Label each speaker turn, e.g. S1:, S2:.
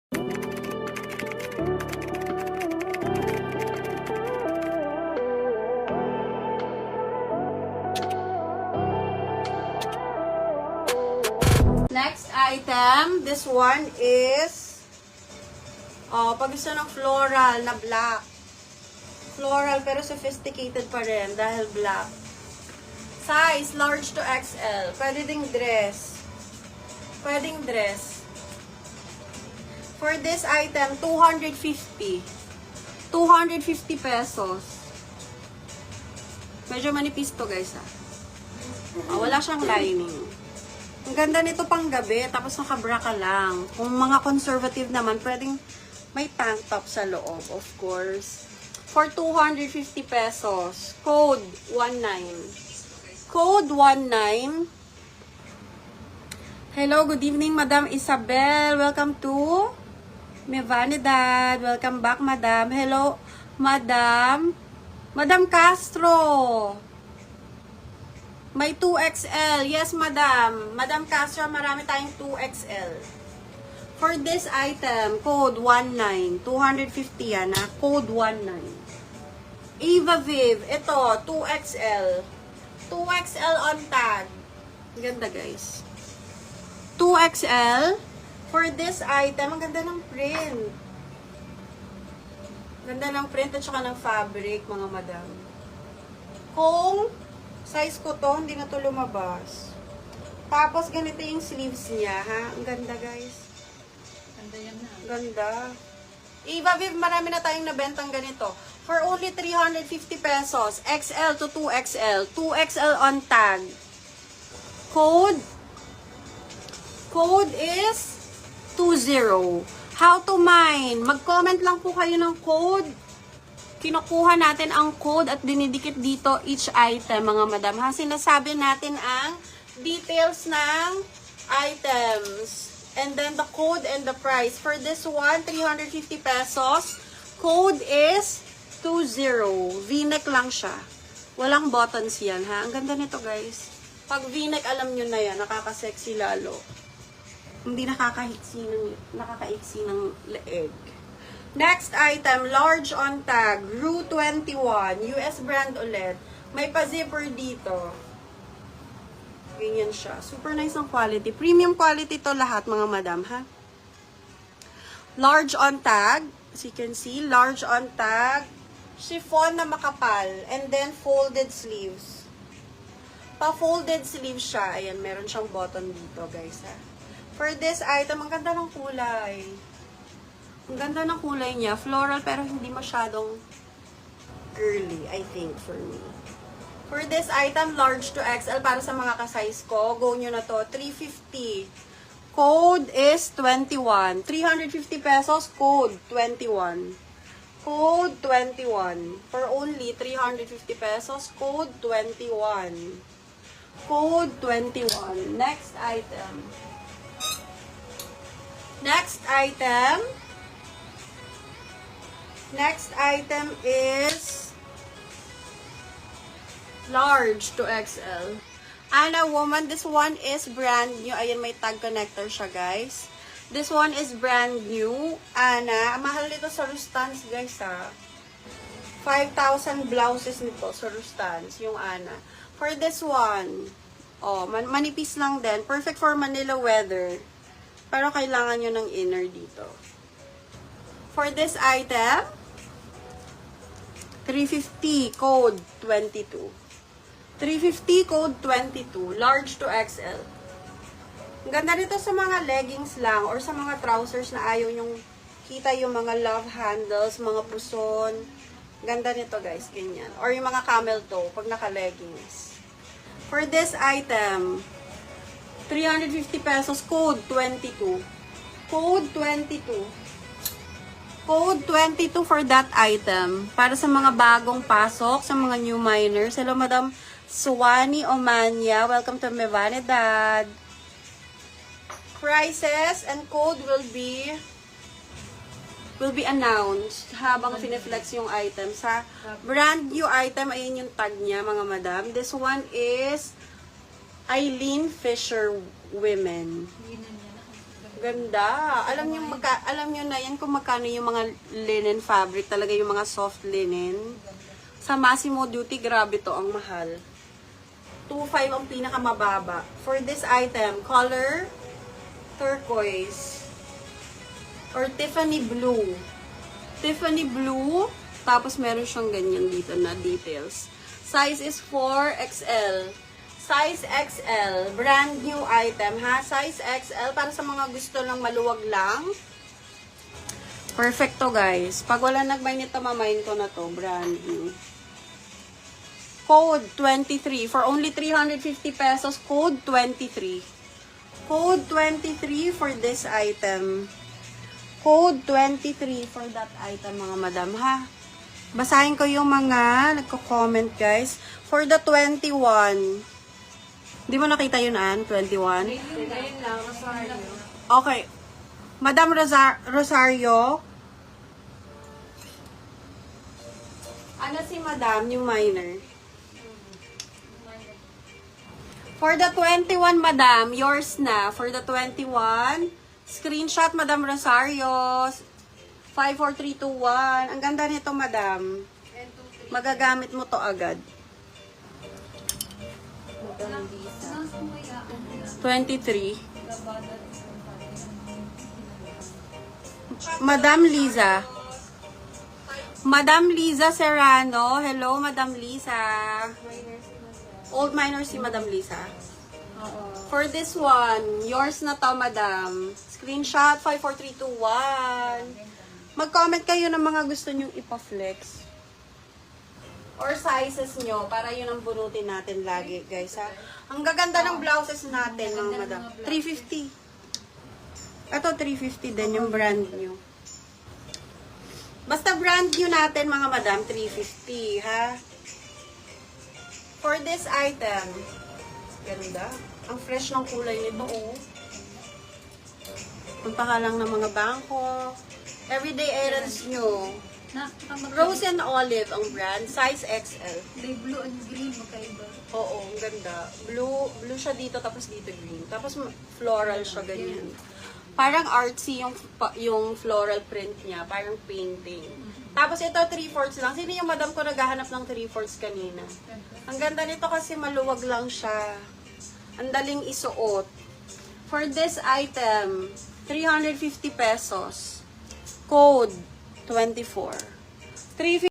S1: Next item, this one is, pag gusto ng floral na black. Floral pero sophisticated pa rin dahil black. Size, large to XL. Pwede ding dress. Pwedeng dress. For this item, 250. 250 pesos. Medyo manipis to guys ha. Wala siyang lining. Ang ganda nito pang gabi, tapos nakabra ka lang. Kung mga conservative naman, pwedeng may tank top sa loob, of course. For 250 pesos. Code 19. Code 19. Hello, good evening, Madam Isabel. Welcome to Mi Vanidad. Welcome back, Madam. Hello, Madam. Madam Castro. May 2XL. Yes, Madam. Madam Castro, marami tayong 2XL. For this item, code 19. 250 yan, ha? Code 19. Eva Viv. Ito, 2XL. 2XL on tag. Ganda, guys. 2XL. For this item, ang ganda ng print. Ganda ng print at saka ng fabric, mga madam. Kung size ko to, hindi na to lumabas. Tapos, ganito yung sleeves niya, ha? Ang ganda, guys.
S2: Ganda yan na.
S1: Ganda. Eva Viv, marami na tayong nabentang ganito. For only 350 pesos. XL to 2XL. 2XL on tag. Code is 20. How to mine? Mag-comment lang po kayo ng code. Kinukuha natin ang code at dinidikit dito each item, mga madam. Ha? Sinasabi natin ang details ng items. And then the code and the price. For this one, 350 pesos. Code is 20. V-neck lang siya. Walang buttons yan, ha? Ang ganda nito, guys. Pag V-neck, alam nyo na yan. Nakaka-sexy lalo. Hindi nakakaiksi ng leeg. Next item, large on tag, Rue 21, US brand ulit. May pa-zipper dito. Ganyan siya. Super nice ang quality. Premium quality to lahat, mga madam, ha? Large on tag. As you can see, large on tag. Chiffon na makapal. And then, folded sleeves. Pa-folded sleeves siya. Ayan, meron siyang button dito, guys, ha? For this item, ang ganda ng kulay. Ang ganda ng kulay niya. Floral, pero hindi masyadong girly, I think, for me. For this item, large to XL, para sa mga ka-size ko, go nyo na to, 350. Code is 21. 350 pesos, code 21. Code 21. For only 350 pesos, code 21. Code 21. Next item. Next item. Next item is large to XL. Anna Woman, this one is brand new. Ayan, may tag connector siya, guys. This one is brand new. Anna, mahal nito sa Rustans, guys, ha. 5,000 blouses nito sa Rustans, yung Anna. For this one, manipis lang din. Perfect for Manila weather. Pero kailangan nyo ng inner dito. For this item, 350, code 22. 350, code 22. Large to XL. Ang ganda nito sa mga leggings lang or sa mga trousers na ayaw yung kita yung mga love handles, mga puson. Ganda nito, guys. Ganyan. Or yung mga camel toe pag naka-leggings. For this item, 350 pesos, code 22. Code 22. Code 22 for that item. Para sa mga bagong pasok, sa mga new miners. Hello, Madam Suwani Omania. Welcome to Mi Vanidad. Prices and code will be announced habang fineflex yung item. Sa brand new item, ayun yung tag niya, mga madam. This one is Eileen Fisher Women. Ganda. Alam niyo na yan kung magkano yung mga linen fabric, talaga yung mga soft linen. Sa Massimo Duty, grabe to, ang mahal. 2.5 ang pinakamababa. For this item, color turquoise or Tiffany blue. Tiffany blue, tapos meron siyang ganyan dito na details. Size is 4XL. Size XL, brand new item ha. Size XL para sa mga gusto ng maluwag lang. Perfect to guys. Pag wala nagbuy nito, mamain ko na to. Brand new. Code 23 for only 350 pesos. Code 23. Code 23 for this item. Code 23 for that item mga madam ha. Basahin ko yung mga nagko-comment guys. For the 21. Di mo nakita yun, Ann? 21?
S2: Ngayon lang, Rosario.
S1: Okay. Madam Rosario. Ano si Madam, yung minor? For the 21, Madam, yours na. For the 21, screenshot, Madam Rosario. 54321. Ang ganda nito, Madam. Magagamit mo to agad. 23. Madam Liza. Madam Liza Serrano. Hello, Madam Liza. Old minor si Madam Liza. For this one, yours na to, Madam. Screenshot 54321. Mag-comment kayo ng mga gusto nyong ipa-flex. Or sizes nyo, para yun ang bunutin natin lagi, guys, ha? Ang gaganda ng blouses natin, mga madam. 350. Ito, 350 din, yung brand new. Basta brand new natin, mga madam, 350, ha? For this item, ganda. Ang fresh ng kulay nito, oh. Punta ka lang ng mga bangko. Everyday errands nyo. Rose and Olive ang brand, size XL.
S2: May blue and green, magkaiba.
S1: Oo, ang ganda. Blue siya dito, tapos dito green. Tapos floral siya, ganyan. Parang artsy yung floral print niya, parang painting. Tapos ito, 3/4 lang. Sino yung madam ko naghahanap ng 3/4 kanina? Ang ganda nito kasi maluwag lang siya. Ang daling isuot. For this item, 350 pesos. Code 24. 350